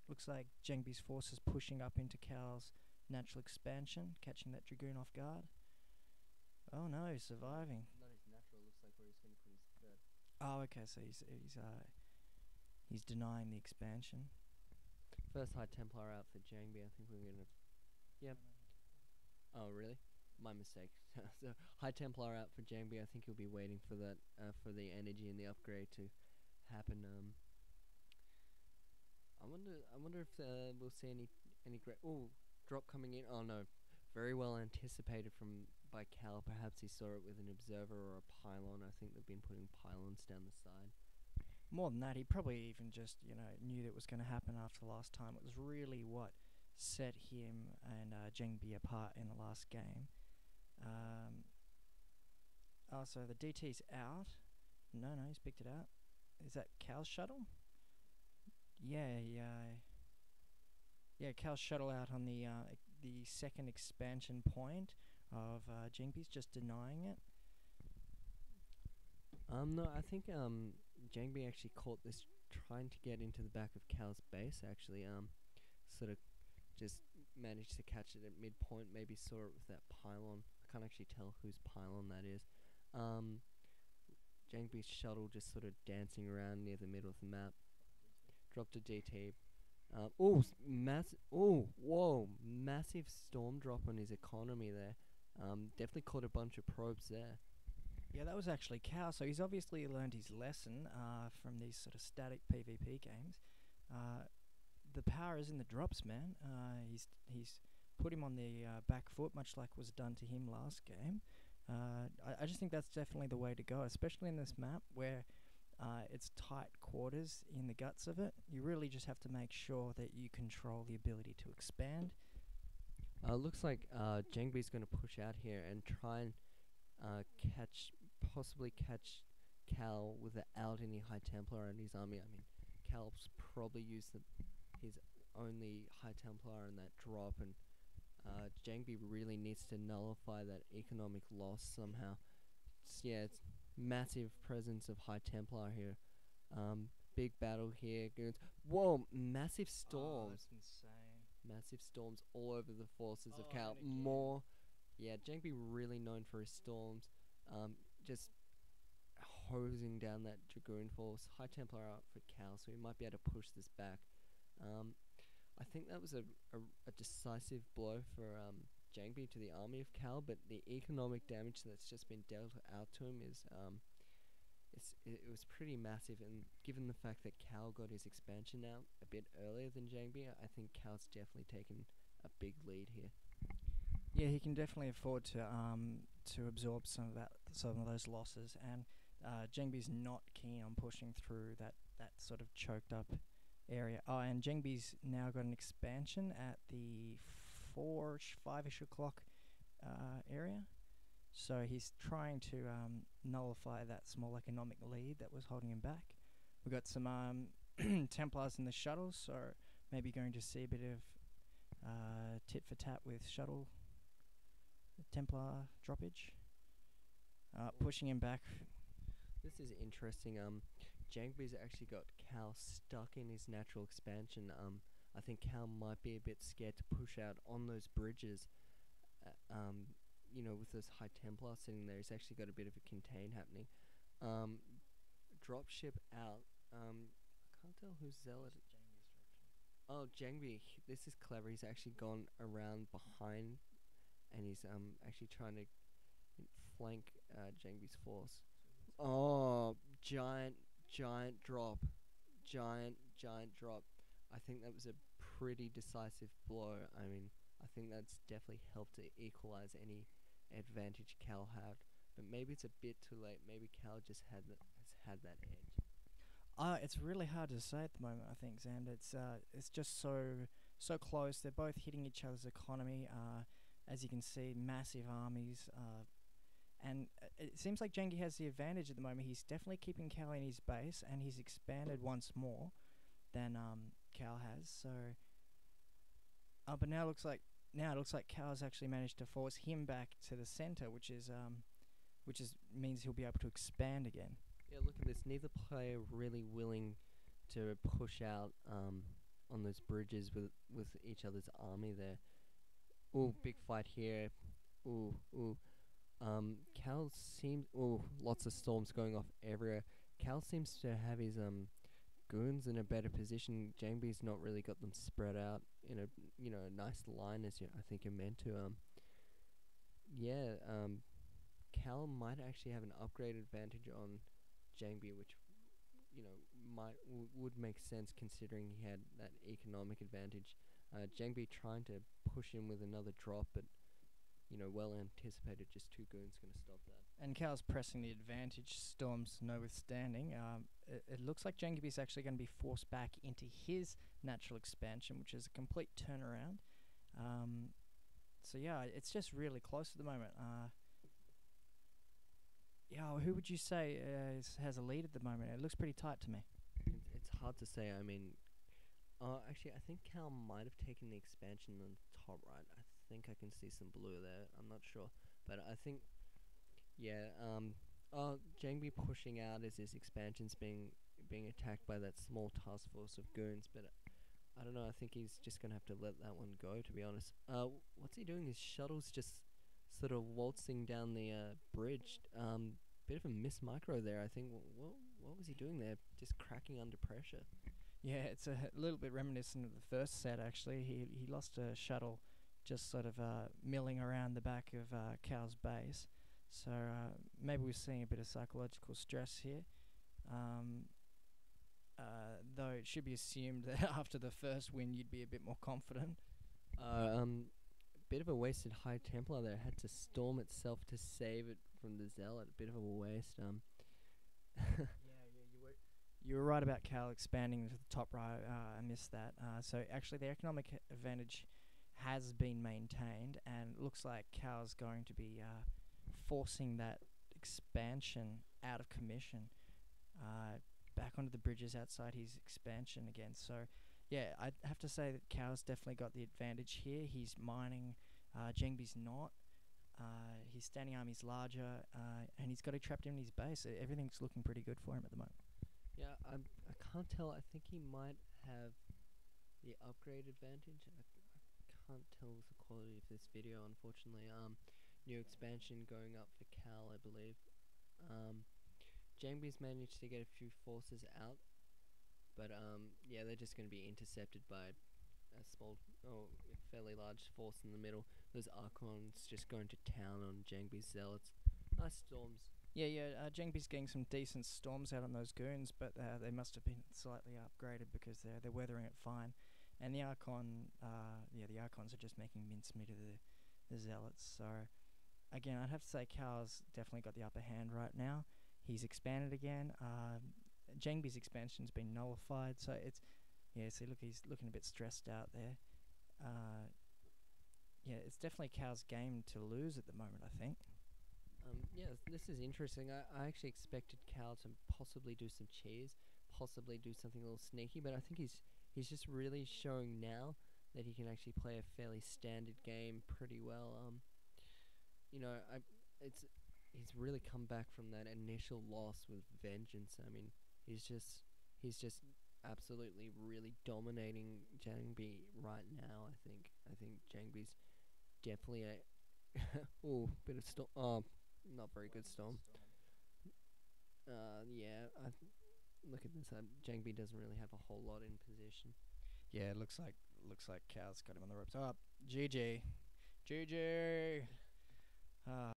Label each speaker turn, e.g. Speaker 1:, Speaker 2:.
Speaker 1: Looks like JangBi's forces pushing up into Cal's natural expansion, catching that Dragoon off guard. Oh no, he's surviving.
Speaker 2: Not his natural. Looks like where he's going to put his third.
Speaker 1: Oh, okay, so he's denying the expansion.
Speaker 2: First High Templar out for JangBi. I think we're going to. Yep. Oh, really? My mistake. So High Templar out for JangBi. I think he'll be waiting for that, for the energy and the upgrade to happen. I wonder if we'll see any great. Oh, drop coming in. Oh no, very well anticipated by Cal. Perhaps he saw it with an observer or a pylon. I think they've been putting pylons down the side.
Speaker 1: More than that, he probably even just knew that it was going to happen after the last time. It was really what set him and JangBi apart in the last game. Oh, so the DT's out. No, he's picked it out. Is that Cal's shuttle? Yeah. Cal's shuttle out on the second expansion point of JangBi's, just denying it.
Speaker 2: No, I think JangBi actually caught this trying to get into the back of Cal's base. Actually, sort of just managed to catch it at midpoint. Maybe saw it with that pylon. I can't actually tell whose pylon that is. JangBi's shuttle just sort of dancing around near the middle of the map. Dropped a DT. Massive storm drop on his economy there. Definitely caught a bunch of probes there.
Speaker 1: Yeah, that was actually Cal. So he's obviously learned his lesson from these sort of static PvP games. The power is in the drops, man. He's put him on the back foot, much like was done to him last game. I just think that's definitely the way to go, especially in this map where it's tight quarters in the guts of it. You really just have to make sure that you control the ability to expand.
Speaker 2: Looks like JangBi's going to push out here and try and possibly catch Cal without any High Templar in his army. I mean, Cal's probably used his only High Templar in that drop, and JangBi really needs to nullify that economic loss somehow. It's massive presence of High Templar here. Big battle here. Whoa, massive storms.
Speaker 1: Oh, that's insane.
Speaker 2: Massive storms all over the forces of Cal. JangBi really known for his storms. Just hosing down that Dragoon force. High Templar out for Cal, so he might be able to push this back. I think that was a decisive blow for JangBi to the army of Cal, but the economic damage that's just been dealt out to him is it was pretty massive, and given the fact that Cal got his expansion out a bit earlier than JangBi, I think Cal's definitely taken a big lead here.
Speaker 1: Yeah, he can definitely afford to absorb some of those losses, and JangBi's not keen on pushing through that sort of choked up area. Oh, and JangBi's now got an expansion at the 5ish o'clock area, so he's trying to nullify that small economic lead that was holding him back. We've got some Templars in the shuttles, so maybe going to see a bit of tit for tat with shuttle Templar droppage. Pushing him back.
Speaker 2: This is interesting. JangBi's actually got Cal stuck in his natural expansion. I think Cal might be a bit scared to push out on those bridges. With those High Templar sitting there, he's actually got a bit of a contain happening. Dropship out. I can't tell who's Zealot. Oh, JangBi. This is clever. He's actually gone around behind, and he's actually trying to flank JangBi's force. Oh, giant drop. Giant drop. I think that was a pretty decisive blow. I mean, I think that's definitely helped to equalize any advantage Cal had. But maybe it's a bit too late. Maybe Cal just has had that edge.
Speaker 1: It's really hard to say at the moment, I think, Xander. It's just so close. They're both hitting each other's economy. As you can see, massive armies. And it seems like JangBi has the advantage at the moment. He's definitely keeping Cal in his base, and he's expanded once more than Cal has. So, but now it looks like Cal's actually managed to force him back to the center, which means he'll be able to expand again.
Speaker 2: Yeah, look at this. Neither player really willing to push out on those bridges with each other's army there. Ooh, big fight here. Ooh, ooh. Cal seems. Ooh, lots of storms going off everywhere. Cal seems to have his goons in a better position. JangBi's not really got them spread out in a a nice line as I think you're meant to. Yeah. Cal might actually have an upgrade advantage on JangBi, which would make sense considering he had that economic advantage. JangBi trying to push in with another drop, but well anticipated. Just two goons gonna stop that.
Speaker 1: And Cal's pressing the advantage, Storms notwithstanding. It looks like JangBi's actually going to be forced back into his natural expansion, which is a complete turnaround. So yeah, it's just really close at the moment. Who would you say has a lead at the moment? It looks pretty tight to me.
Speaker 2: It's hard to say. I mean, actually, I think Cal might have taken the expansion on the top right. I think I can see some blue there. I'm not sure, but I think, yeah. JangBi pushing out as his expansion's being attacked by that small task force of goons, but I don't know. I think he's just gonna have to let that one go. To be honest, what's he doing? His shuttle's just sort of waltzing down the bridge. Bit of a miss micro there. I think. What was he doing there? Just cracking under pressure.
Speaker 1: Yeah, it's a little bit reminiscent of the first set, actually. He lost a shuttle just sort of milling around the back of Cal's base. So maybe we're seeing a bit of psychological stress here. Though it should be assumed that after the first win you'd be a bit more confident.
Speaker 2: Bit of a wasted High Templar there. Had to storm itself to save it from the Zealot. A bit of a waste.
Speaker 1: You were right about Cal expanding to the top right. I missed that. So actually the economic advantage has been maintained, and it looks like Cal's going to be forcing that expansion out of commission, back onto the bridges outside his expansion again. So yeah, I'd have to say that Cal's definitely got the advantage here. He's mining, JangBi's not. His standing army's larger, and he's got it trapped in his base. Everything's looking pretty good for him at the moment.
Speaker 2: Yeah, I can't tell. I think he might have the upgrade advantage. I can't tell with the quality of this video, unfortunately. New expansion going up for Cal, I believe. JangBi's managed to get a few forces out, but yeah, they're just going to be intercepted by a fairly large force in the middle. Those Archons just going to town on JangBi's Zealots. Nice storms.
Speaker 1: Yeah. JangBi's getting some decent storms out on those goons, but they must have been slightly upgraded because they're weathering it fine. And the Archon, the Archons are just making mincemeat of the Zealots. So again, I'd have to say Cal's definitely got the upper hand right now. He's expanded again. JangBi's expansion's been nullified, so see, look, he's looking a bit stressed out there. It's definitely Cal's game to lose at the moment, I think.
Speaker 2: Yeah, this is interesting. I actually expected Cal to possibly do some cheese, possibly do something a little sneaky, but I think he's just really showing now that he can actually play a fairly standard game pretty well. He's really come back from that initial loss with vengeance. I mean, he's just absolutely really dominating JangBi right now. I think JangBi's definitely a bit of storm. Not very good storm. Look at this. JangBi doesn't really have a whole lot in position.
Speaker 1: Yeah, it looks like Cal's got him on the ropes. GG.